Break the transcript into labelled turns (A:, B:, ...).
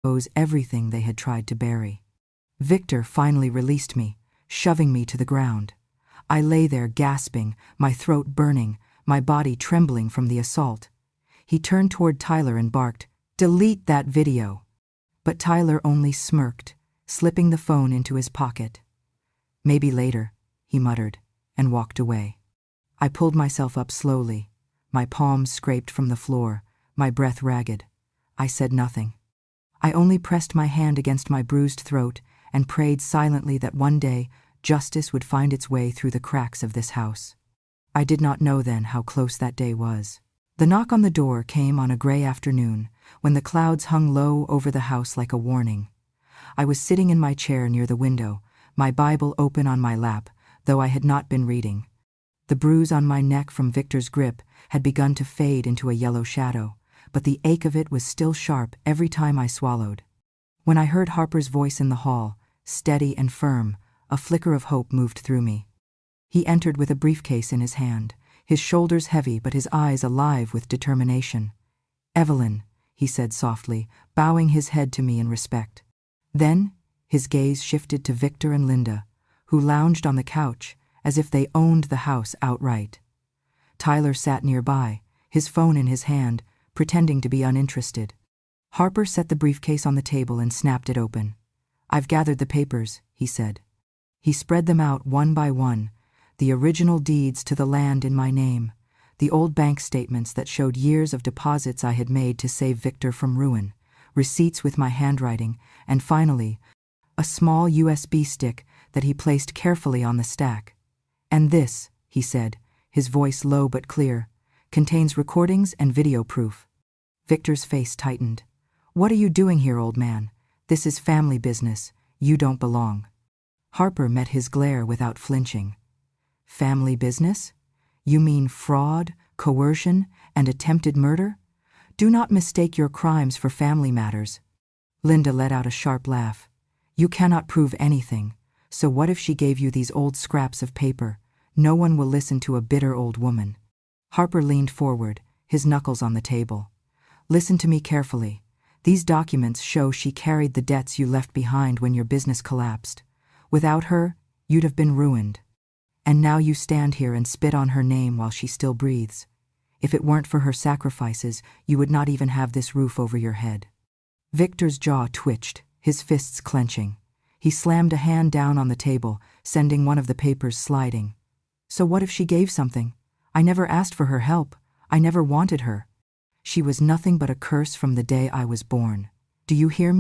A: Owes everything they had tried to bury. Victor finally released me, shoving me to the ground. I lay there gasping, my throat burning, my body trembling from the assault. He turned toward Tyler and barked, "Delete that video." But Tyler only smirked, slipping the phone into his pocket. "Maybe later," he muttered, and walked away. I pulled myself up slowly, my palms scraped from the floor, my breath ragged. I said nothing. I only pressed my hand against my bruised throat and prayed silently that one day justice would find its way through the cracks of this house. I did not know then how close that day was. The knock on the door came on a gray afternoon, when the clouds hung low over the house like a warning. I was sitting in my chair near the window, my Bible open on my lap, though I had not been reading. The bruise on my neck from Victor's grip had begun to fade into a yellow shadow, but the ache of it was still sharp every time I swallowed. When I heard Harper's voice in the hall, steady and firm, a flicker of hope moved through me. He entered with a briefcase in his hand, his shoulders heavy but his eyes alive with determination. "Evelyn," he said softly, bowing his head to me in respect. Then his gaze shifted to Victor and Linda, who lounged on the couch as if they owned the house outright. Tyler sat nearby, his phone in his hand, pretending to be uninterested. Harper set the briefcase on the table and snapped it open. "I've gathered the papers," he said. He spread them out one by one, the original deeds to the land in my name, the old bank statements that showed years of deposits I had made to save Victor from ruin, receipts with my handwriting, and finally, a small USB stick that he placed carefully on the stack. "And this," he said, his voice low but clear, "contains recordings and video proof." Victor's face tightened. "What are you doing here, old man? This is family business. You don't belong." Harper met his glare without flinching. "Family business? You mean fraud, coercion, and attempted murder? Do not mistake your crimes for family matters." Linda let out a sharp laugh. "You cannot prove anything, so what if she gave you these old scraps of paper? No one will listen to a bitter old woman." Harper leaned forward, his knuckles on the table. "Listen to me carefully. These documents show she carried the debts you left behind when your business collapsed. Without her, you'd have been ruined. And now you stand here and spit on her name while she still breathes. If it weren't for her sacrifices, you would not even have this roof over your head." Victor's jaw twitched, his fists clenching. He slammed a hand down on the table, sending one of the papers sliding. "So what if she gave something? I never asked for her help. I never wanted her. She was nothing but a curse from the day I was born. Do you hear me?"